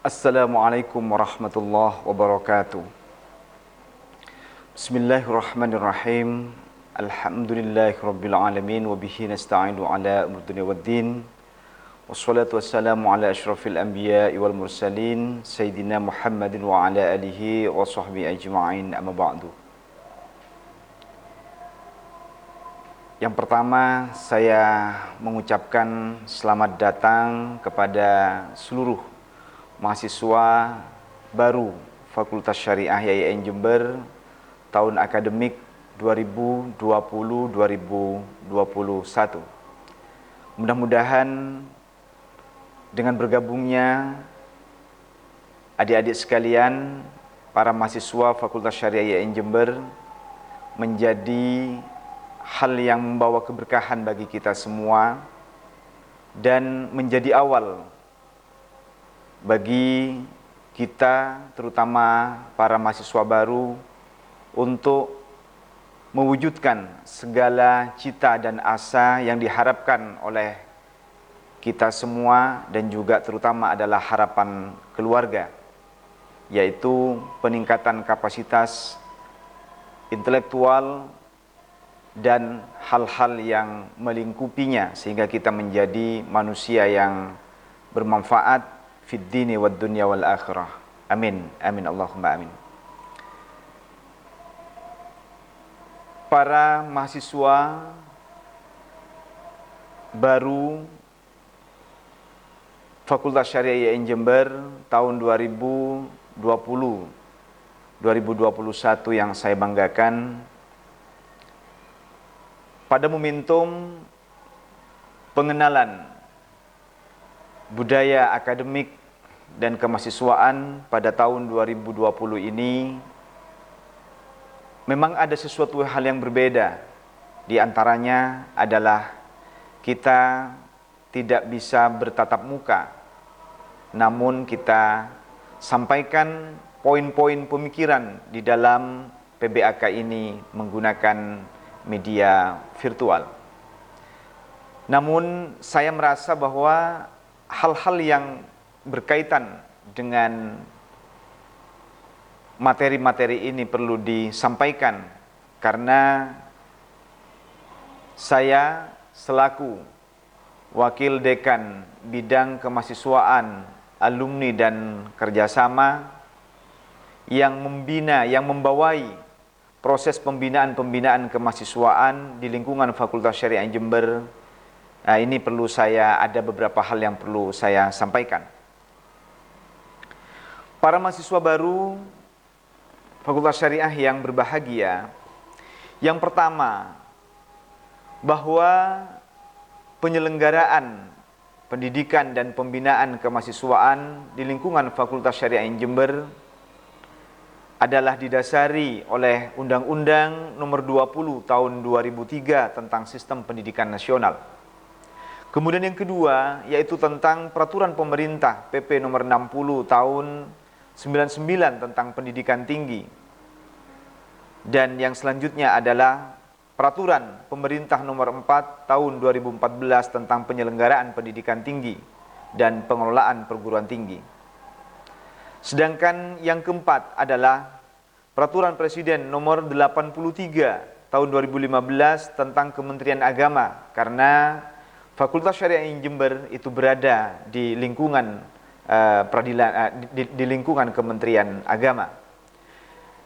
Assalamualaikum warahmatullahi wabarakatuh. Bismillahirrahmanirrahim. Alhamdulillahirabbil alamin wa bihi nasta'inu ala umuri dunya waddin. Wassalatu wassalamu ala asyrafil anbiya'i wal mursalin sayyidina Muhammadin wa ala alihi wa sahbihi ajma'in, amma ba'du. Yang pertama, saya mengucapkan selamat datang kepada seluruh mahasiswa baru Fakultas Syariah YIN Jember tahun akademik 2020-2021. Mudah-mudahan dengan bergabungnya adik-adik sekalian, para mahasiswa Fakultas Syariah YIN Jember menjadi hal yang membawa keberkahan bagi kita semua dan menjadi awal bagi kita, terutama para mahasiswa baru, untuk mewujudkan segala cita dan asa yang diharapkan oleh kita semua dan juga terutama adalah harapan keluarga, yaitu peningkatan kapasitas intelektual dan hal-hal yang melingkupinya sehingga kita menjadi manusia yang bermanfaat fid dini wad dunya wal akhirah. Amin. Amin Allahumma amin. Para mahasiswa baru Fakultas Syariah YIN Jember tahun 2021 yang saya banggakan, pada momentum pengenalan budaya akademik dan kemahasiswaan pada tahun 2020 ini, memang ada sesuatu hal yang berbeda. Di antaranya adalah kita tidak bisa bertatap muka, namun kita sampaikan poin-poin pemikiran di dalam PBAK ini menggunakan media virtual. Namun saya merasa bahwa hal-hal yang berkaitan dengan materi-materi ini perlu disampaikan, karena saya selaku Wakil Dekan Bidang Kemahasiswaan, Alumni dan Kerjasama yang membina, yang membawai proses pembinaan kemahasiswaan di lingkungan Fakultas Syariah Jember, ini perlu ada beberapa hal yang perlu saya sampaikan. Para mahasiswa baru Fakultas Syariah yang berbahagia, yang pertama, bahwa penyelenggaraan pendidikan dan pembinaan kemahasiswaan di lingkungan Fakultas Syariah Jember adalah didasari oleh Undang-Undang Nomor 20 Tahun 2003 tentang Sistem Pendidikan Nasional. Kemudian yang kedua, yaitu tentang Peraturan Pemerintah PP Nomor 60 Tahun 99 tentang Pendidikan Tinggi. Dan yang selanjutnya adalah Peraturan Pemerintah Nomor 4 Tahun 2014 tentang Penyelenggaraan Pendidikan Tinggi dan Pengelolaan Perguruan Tinggi. Sedangkan yang keempat adalah Peraturan Presiden Nomor 83 Tahun 2015 tentang Kementerian Agama, karena Fakultas Syariah Jember itu berada di lingkungan di lingkungan Kementerian Agama.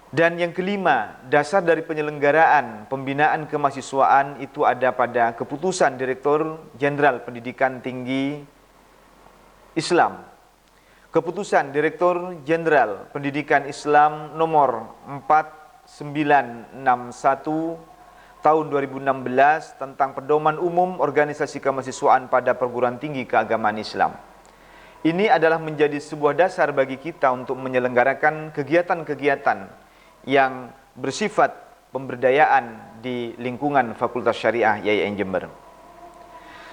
Dan yang kelima, dasar dari penyelenggaraan pembinaan kemahasiswaan itu ada pada Keputusan Direktur Jenderal Pendidikan Tinggi Islam, Keputusan Direktur Jenderal Pendidikan Islam Nomor 4961 Tahun 2016 tentang Pedoman Umum Organisasi Kemahasiswaan pada Perguruan Tinggi Keagamaan Islam. Ini adalah menjadi sebuah dasar bagi kita untuk menyelenggarakan kegiatan-kegiatan yang bersifat pemberdayaan di lingkungan Fakultas Syariah YIN Jember.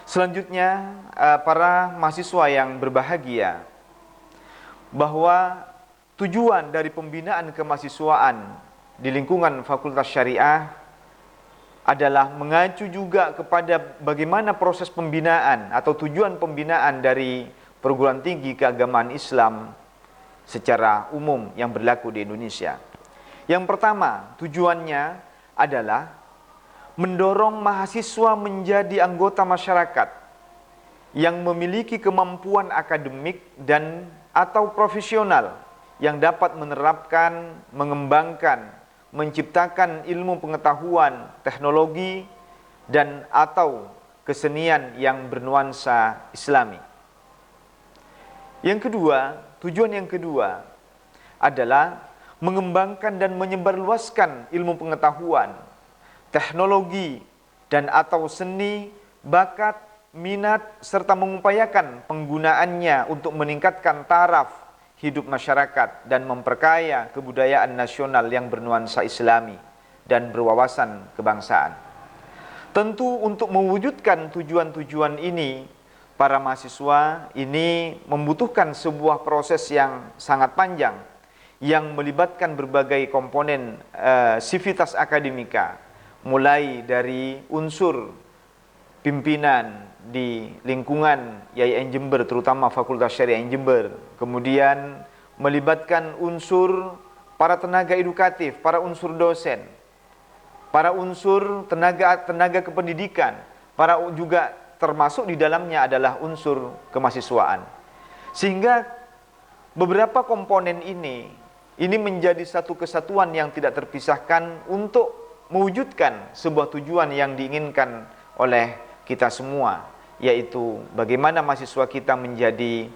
Selanjutnya, para mahasiswa yang berbahagia, bahwa tujuan dari pembinaan kemahasiswaan di lingkungan Fakultas Syariah adalah mengacu juga kepada bagaimana proses pembinaan atau tujuan pembinaan dari perguruan tinggi keagamaan Islam secara umum yang berlaku di Indonesia. Yang pertama, tujuannya adalah mendorong mahasiswa menjadi anggota masyarakat yang memiliki kemampuan akademik dan atau profesional yang dapat menerapkan, mengembangkan, menciptakan ilmu pengetahuan, teknologi, dan atau kesenian yang bernuansa Islami. Yang kedua, tujuan yang kedua adalah mengembangkan dan menyebarluaskan ilmu pengetahuan, teknologi, dan atau seni, bakat, minat, serta mengupayakan penggunaannya untuk meningkatkan taraf hidup masyarakat dan memperkaya kebudayaan nasional yang bernuansa Islami dan berwawasan kebangsaan. Tentu untuk mewujudkan tujuan-tujuan ini, para mahasiswa ini membutuhkan sebuah proses yang sangat panjang yang melibatkan berbagai komponen sivitas akademika, mulai dari unsur pimpinan di lingkungan YAIN Jember, terutama Fakultas Syariah Jember, kemudian melibatkan unsur para tenaga edukatif, para unsur dosen, para unsur tenaga kependidikan, para juga termasuk di dalamnya adalah unsur kemahasiswaan. Sehingga beberapa komponen ini menjadi satu kesatuan yang tidak terpisahkan untuk mewujudkan sebuah tujuan yang diinginkan oleh kita semua, yaitu bagaimana mahasiswa kita menjadi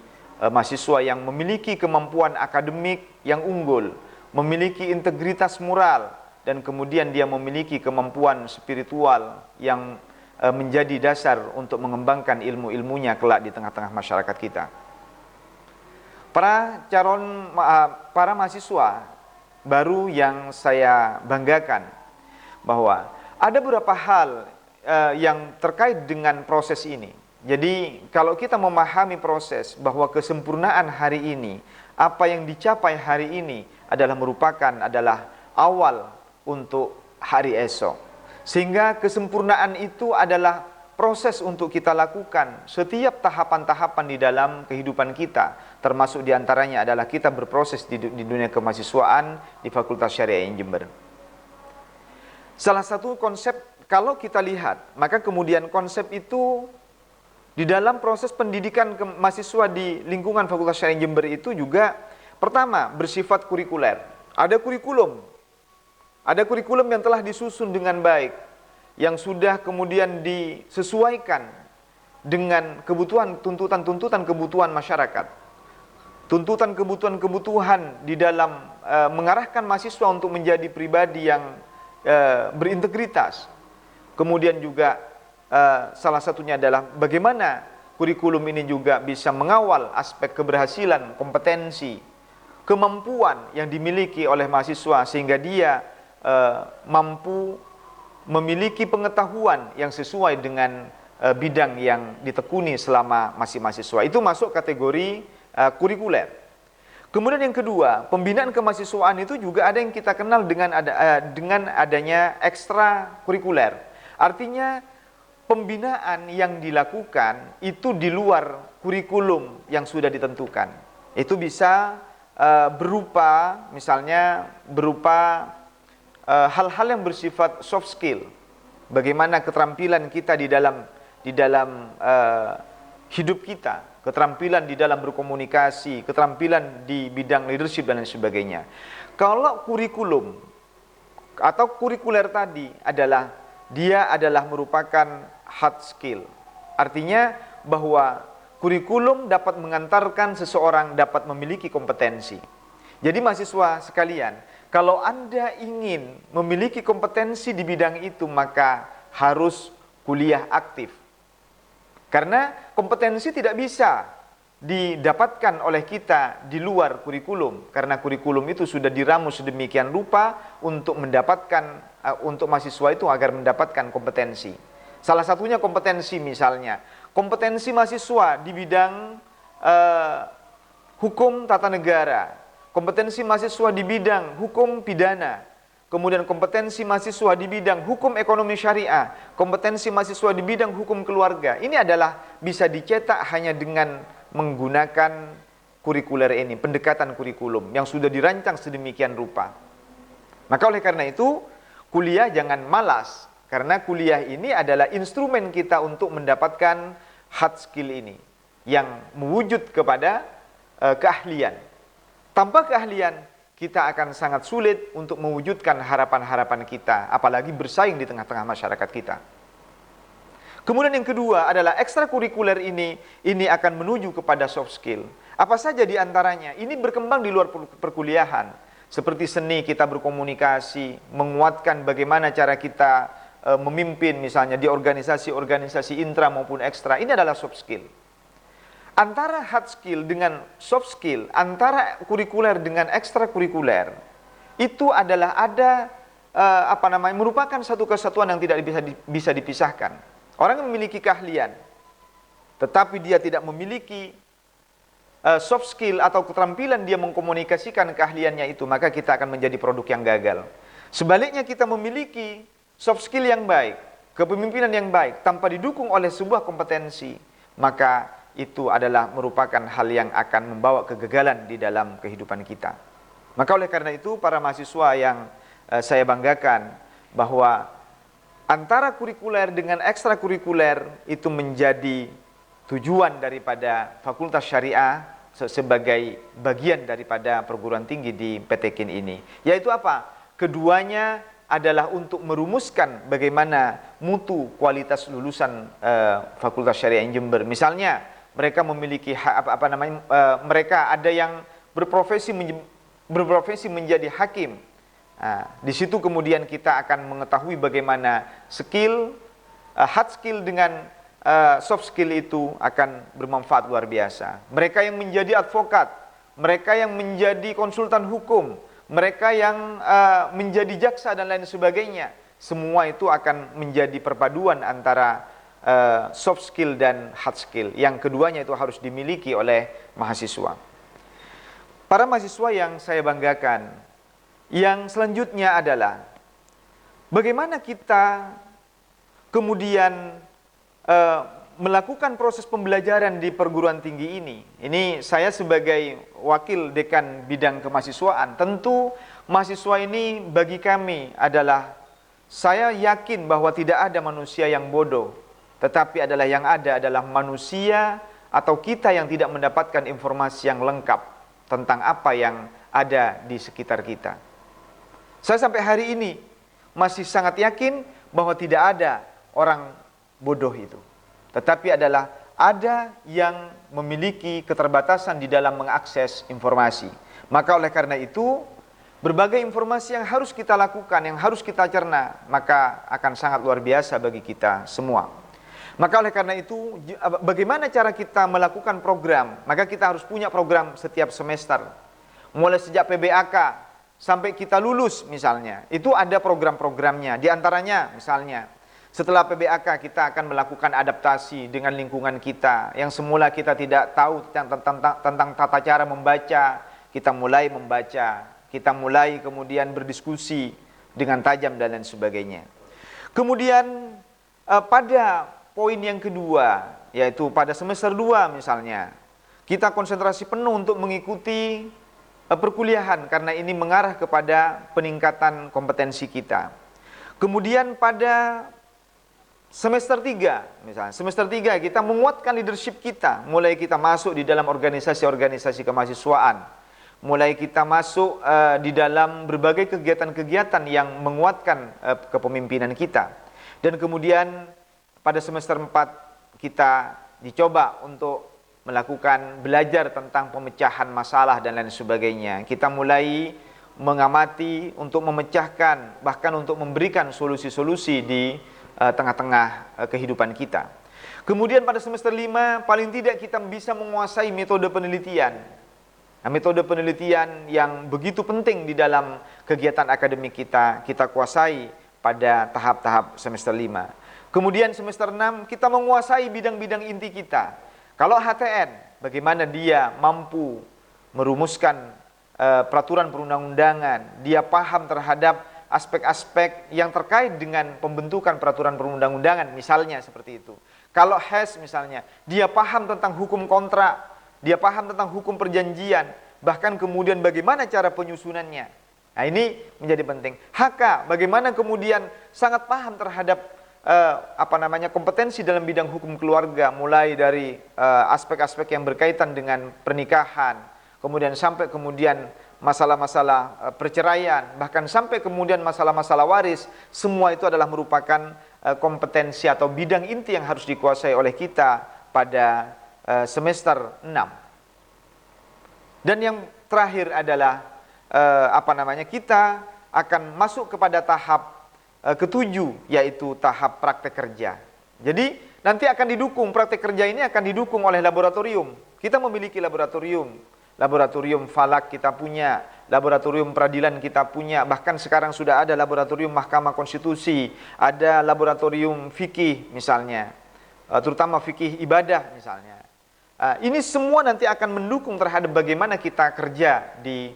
mahasiswa yang memiliki kemampuan akademik yang unggul, memiliki integritas moral, dan kemudian dia memiliki kemampuan spiritual yang menjadi dasar untuk mengembangkan ilmu-ilmunya kelak di tengah-tengah masyarakat kita. Para mahasiswa baru yang saya banggakan bahwa ada beberapa hal yang terkait dengan proses ini. Jadi kalau kita memahami proses bahwa kesempurnaan hari ini, apa yang dicapai hari ini adalah merupakan awal untuk hari esok. Sehingga kesempurnaan itu adalah proses untuk kita lakukan setiap tahapan-tahapan di dalam kehidupan kita. Termasuk diantaranya adalah kita berproses di dunia kemahasiswaan di Fakultas Syariah Jember. Salah satu konsep, kalau kita lihat, maka kemudian konsep itu di dalam proses pendidikan mahasiswa di lingkungan Fakultas Syariah Jember itu juga pertama bersifat kurikuler. Ada kurikulum yang telah disusun dengan baik, yang sudah kemudian disesuaikan dengan tuntutan kebutuhan masyarakat. Tuntutan kebutuhan di dalam mengarahkan mahasiswa untuk menjadi pribadi yang berintegritas. Kemudian juga salah satunya adalah bagaimana kurikulum ini juga bisa mengawal aspek keberhasilan, kompetensi, kemampuan yang dimiliki oleh mahasiswa sehingga dia mampu memiliki pengetahuan yang sesuai dengan bidang yang ditekuni selama masih mahasiswa. Itu masuk kategori kurikuler. Kemudian yang kedua, pembinaan kemahasiswaan itu juga ada yang kita kenal dengan adanya ekstra kurikuler. Artinya pembinaan yang dilakukan itu di luar kurikulum yang sudah ditentukan. Itu bisa berupa hal-hal yang bersifat soft skill. Bagaimana keterampilan kita di dalam hidup kita, keterampilan di dalam berkomunikasi, keterampilan di bidang leadership dan lain sebagainya. Kalau kurikulum atau kurikuler tadi dia adalah merupakan hard skill. Artinya bahwa kurikulum dapat mengantarkan seseorang dapat memiliki kompetensi. Jadi mahasiswa sekalian, kalau Anda ingin memiliki kompetensi di bidang itu, maka harus kuliah aktif. Karena kompetensi tidak bisa didapatkan oleh kita di luar kurikulum, karena kurikulum itu sudah diramu sedemikian rupa untuk untuk mahasiswa itu agar mendapatkan kompetensi. Salah satunya kompetensi, misalnya kompetensi mahasiswa di bidang hukum tata negara, kompetensi mahasiswa di bidang hukum pidana, kemudian kompetensi mahasiswa di bidang hukum ekonomi syariah, kompetensi mahasiswa di bidang hukum keluarga. Ini adalah bisa dicetak hanya dengan menggunakan kurikuler ini, pendekatan kurikulum yang sudah dirancang sedemikian rupa. Maka oleh karena itu, kuliah jangan malas, karena kuliah ini adalah instrumen kita untuk mendapatkan hard skill ini, yang mewujud kepada keahlian. Tanpa keahlian, kita akan sangat sulit untuk mewujudkan harapan-harapan kita, apalagi bersaing di tengah-tengah masyarakat kita. Kemudian yang kedua adalah ekstrakurikuler ini akan menuju kepada soft skill. Apa saja di antaranya? Ini berkembang di luar perkuliahan. Seperti seni, kita berkomunikasi, menguatkan bagaimana cara kita memimpin misalnya di organisasi-organisasi intra maupun ekstra. Ini adalah soft skill. Antara hard skill dengan soft skill, antara kurikuler dengan ekstrakurikuler, itu adalah merupakan satu kesatuan yang tidak bisa dipisahkan. Orang yang memiliki keahlian, tetapi dia tidak memiliki soft skill atau keterampilan dia mengkomunikasikan keahliannya itu, maka kita akan menjadi produk yang gagal. Sebaliknya, kita memiliki soft skill yang baik, kepemimpinan yang baik, tanpa didukung oleh sebuah kompetensi, maka itu adalah merupakan hal yang akan membawa kegagalan di dalam kehidupan kita. Maka oleh karena itu, para mahasiswa yang saya banggakan, bahwa antara kurikuler dengan ekstrakurikuler itu menjadi tujuan daripada Fakultas Syariah sebagai bagian daripada perguruan tinggi di PT KIN ini. Yaitu apa? Keduanya adalah untuk merumuskan bagaimana mutu kualitas lulusan Fakultas Syariah Jember. Misalnya, mereka memiliki mereka ada yang berprofesi menjadi hakim. Nah, di situ kemudian kita akan mengetahui bagaimana skill, hard skill dengan soft skill itu akan bermanfaat luar biasa. Mereka yang menjadi advokat, mereka yang menjadi konsultan hukum, mereka yang menjadi jaksa dan lain sebagainya, semua itu akan menjadi perpaduan antara soft skill dan hard skill. Yang keduanya itu harus dimiliki oleh mahasiswa. Para mahasiswa yang saya banggakan, yang selanjutnya adalah bagaimana kita kemudian melakukan proses pembelajaran di perguruan tinggi ini. Ini saya sebagai wakil dekan bidang kemahasiswaan. Tentu mahasiswa ini bagi kami adalah, saya yakin bahwa tidak ada manusia yang bodoh, tetapi yang ada adalah manusia atau kita yang tidak mendapatkan informasi yang lengkap tentang apa yang ada di sekitar kita. Saya sampai hari ini masih sangat yakin bahwa tidak ada orang bodoh itu. Tetapi ada yang memiliki keterbatasan di dalam mengakses informasi. Maka oleh karena itu, berbagai informasi yang harus kita lakukan, yang harus kita cerna, maka akan sangat luar biasa bagi kita semua. Maka oleh karena itu, bagaimana cara kita melakukan program? Maka kita harus punya program setiap semester. Mulai sejak PBAK, sampai kita lulus misalnya, itu ada program-programnya. Di antaranya misalnya, setelah PBAK kita akan melakukan adaptasi dengan lingkungan kita. Yang semula kita tidak tahu tentang tata cara membaca, kita mulai membaca. Kita mulai kemudian berdiskusi dengan tajam dan lain sebagainya. Kemudian pada poin yang kedua, yaitu pada semester 2 misalnya, kita konsentrasi penuh untuk mengikuti perkuliahan, karena ini mengarah kepada peningkatan kompetensi kita. Kemudian pada semester 3 misalnya, semester 3 kita menguatkan leadership kita, mulai kita masuk di dalam organisasi-organisasi kemahasiswaan, mulai kita masuk di dalam berbagai kegiatan-kegiatan yang menguatkan kepemimpinan kita. Dan kemudian pada semester 4 kita dicoba untuk melakukan belajar tentang pemecahan masalah dan lain sebagainya. Kita mulai mengamati untuk memecahkan, bahkan untuk memberikan solusi-solusi di tengah-tengah kehidupan kita. Kemudian pada semester 5 paling tidak kita bisa menguasai metode penelitian. Nah, metode penelitian yang begitu penting di dalam kegiatan akademik kita kuasai pada tahap-tahap semester 5. Kemudian semester 6 kita menguasai bidang-bidang inti kita. Kalau HTN, bagaimana dia mampu merumuskan peraturan perundang-undangan, dia paham terhadap aspek-aspek yang terkait dengan pembentukan peraturan perundang-undangan, misalnya seperti itu. Kalau HES misalnya, dia paham tentang hukum kontrak, dia paham tentang hukum perjanjian, bahkan kemudian bagaimana cara penyusunannya. Nah, ini menjadi penting. HK, bagaimana kemudian sangat paham terhadap kompetensi dalam bidang hukum keluarga, mulai dari aspek-aspek yang berkaitan dengan pernikahan, kemudian sampai kemudian masalah-masalah perceraian, bahkan sampai kemudian masalah-masalah waris. Semua itu adalah merupakan kompetensi atau bidang inti yang harus dikuasai oleh kita pada semester 6. Dan yang terakhir adalah kita akan masuk kepada tahap ketujuh, yaitu tahap praktek kerja. Jadi nanti akan didukung, praktek kerja ini akan didukung oleh laboratorium. Kita memiliki laboratorium falak kita punya, laboratorium peradilan kita punya, bahkan sekarang sudah ada laboratorium Mahkamah Konstitusi, ada laboratorium fikih misalnya, terutama fikih ibadah misalnya. Ini semua nanti akan mendukung terhadap bagaimana kita kerja di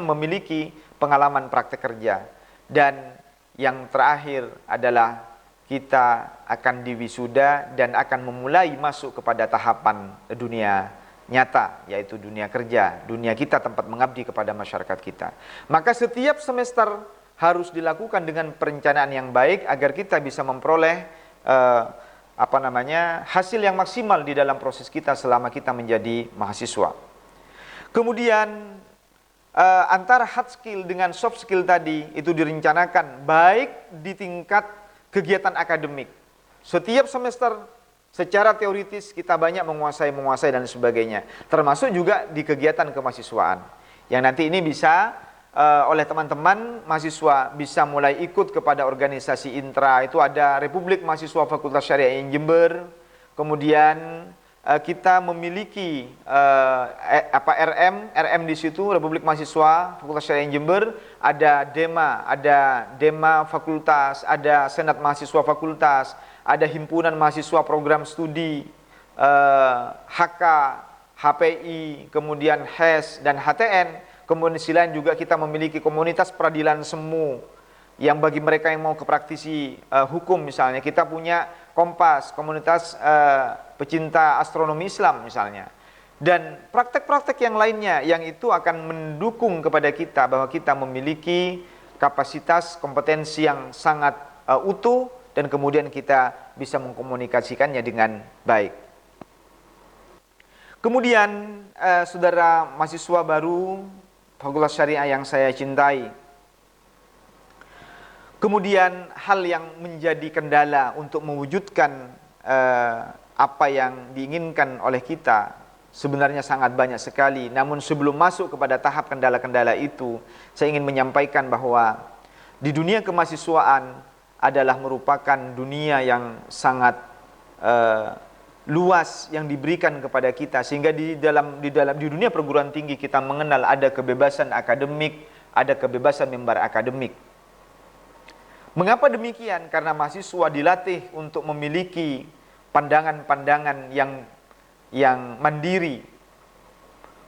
memiliki pengalaman praktek kerja. Dan yang terakhir adalah kita akan diwisuda dan akan memulai masuk kepada tahapan dunia nyata, yaitu dunia kerja, dunia kita tempat mengabdi kepada masyarakat kita. Maka setiap semester harus dilakukan dengan perencanaan yang baik agar kita bisa memperoleh hasil yang maksimal di dalam proses kita selama kita menjadi mahasiswa. Kemudian antara hard skill dengan soft skill tadi itu direncanakan baik di tingkat kegiatan akademik. Setiap semester secara teoritis kita banyak menguasai dan sebagainya, termasuk juga di kegiatan kemahasiswaan yang nanti ini bisa oleh teman-teman mahasiswa bisa mulai ikut kepada organisasi intra. Itu ada Republik Mahasiswa Fakultas Syariah Jember, kemudian kita memiliki RM di situ, Republik Mahasiswa Fakultas Syariah Jember, ada Dema Fakultas, ada Senat Mahasiswa Fakultas, ada Himpunan Mahasiswa Program Studi, HK, HPI, kemudian HES dan HTN. Kemudian di sisi lain juga kita memiliki komunitas peradilan semu, yang bagi mereka yang mau ke praktisi hukum misalnya, kita punya Kompas, komunitas pecinta astronomi Islam misalnya. Dan praktek-praktek yang lainnya yang itu akan mendukung kepada kita bahwa kita memiliki kapasitas kompetensi yang sangat utuh dan kemudian kita bisa mengkomunikasikannya dengan baik. Kemudian saudara mahasiswa baru Fakultas Syariah yang saya cintai, kemudian hal yang menjadi kendala untuk mewujudkan apa yang diinginkan oleh kita sebenarnya sangat banyak sekali. Namun sebelum masuk kepada tahap kendala-kendala itu, saya ingin menyampaikan bahwa di dunia kemahasiswaan adalah merupakan dunia yang sangat luas yang diberikan kepada kita, sehingga di dunia perguruan tinggi kita mengenal ada kebebasan akademik, ada kebebasan mimbar akademik. Mengapa demikian? Karena mahasiswa dilatih untuk memiliki pandangan-pandangan yang mandiri.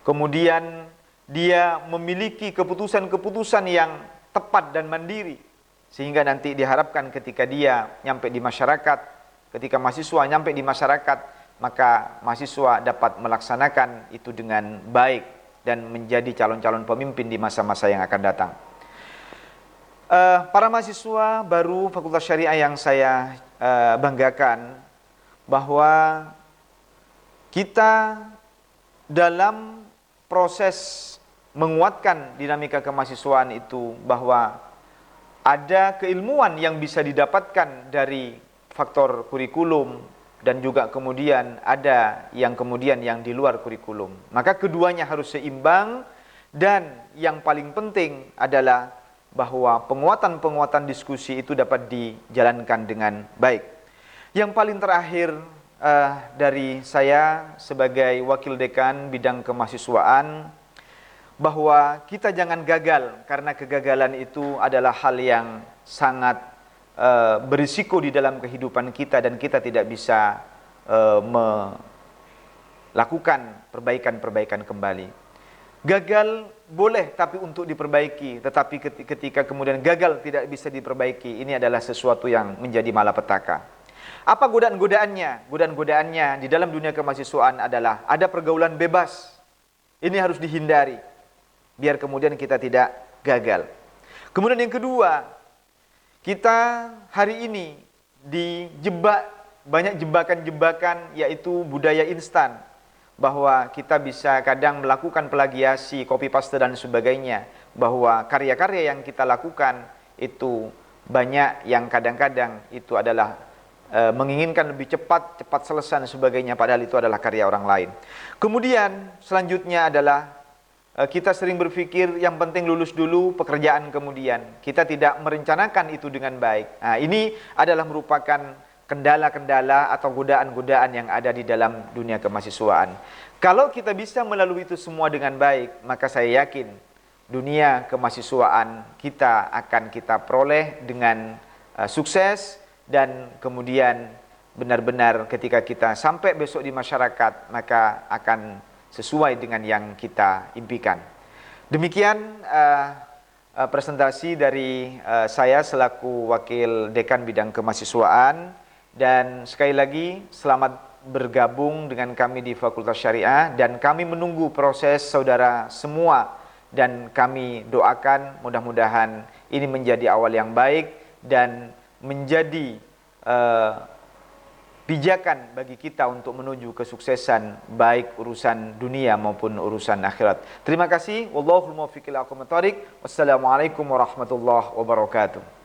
Kemudian dia memiliki keputusan-keputusan yang tepat dan mandiri, sehingga nanti diharapkan ketika dia nyampe di masyarakat, ketika mahasiswa nyampe di masyarakat, maka mahasiswa dapat melaksanakan itu dengan baik dan menjadi calon-calon pemimpin di masa-masa yang akan datang. Para mahasiswa baru Fakultas Syariah yang saya banggakan, bahwa kita dalam proses menguatkan dinamika kemahasiswaan itu, bahwa ada keilmuan yang bisa didapatkan dari faktor kurikulum dan juga kemudian ada yang di luar kurikulum. Maka keduanya harus seimbang, dan yang paling penting adalah bahwa penguatan diskusi itu dapat dijalankan dengan baik. Yang paling terakhir dari saya sebagai wakil dekan bidang kemahasiswaan, bahwa kita jangan gagal, karena kegagalan itu adalah hal yang sangat berisiko di dalam kehidupan kita, dan kita tidak bisa melakukan perbaikan kembali. Gagal boleh tapi untuk diperbaiki, tetapi ketika kemudian gagal tidak bisa diperbaiki, ini adalah sesuatu yang menjadi malapetaka. Apa godaan-godaannya? Godaan-godaannya di dalam dunia kemahasiswaan adalah ada pergaulan bebas. Ini harus dihindari biar kemudian kita tidak gagal. Kemudian yang kedua, kita hari ini dijebak banyak jebakan-jebakan, yaitu budaya instan, bahwa kita bisa kadang melakukan plagiasi, copy paste dan sebagainya, bahwa karya-karya yang kita lakukan itu banyak yang kadang-kadang itu adalah menginginkan lebih cepat selesai dan sebagainya, padahal itu adalah karya orang lain. Kemudian selanjutnya adalah kita sering berpikir yang penting lulus dulu, pekerjaan kemudian. Kita tidak merencanakan itu dengan baik. Nah, ini adalah merupakan kendala-kendala atau godaan-godaan yang ada di dalam dunia kemahasiswaan. Kalau kita bisa melalui itu semua dengan baik, maka saya yakin dunia kemahasiswaan kita akan kita peroleh dengan sukses, dan kemudian benar-benar ketika kita sampai besok di masyarakat, maka akan sesuai dengan yang kita impikan. Demikian presentasi dari saya selaku Wakil Dekan Bidang Kemahasiswaan, dan sekali lagi selamat bergabung dengan kami di Fakultas Syariah, dan kami menunggu proses saudara semua, dan kami doakan mudah-mudahan ini menjadi awal yang baik dan menjadi pijakan bagi kita untuk menuju kesuksesan baik urusan dunia maupun urusan akhirat. Terima kasih. Wallahul muwaffiq ila aqwamit thoriq. Wassalamualaikum warahmatullahi wabarakatuh.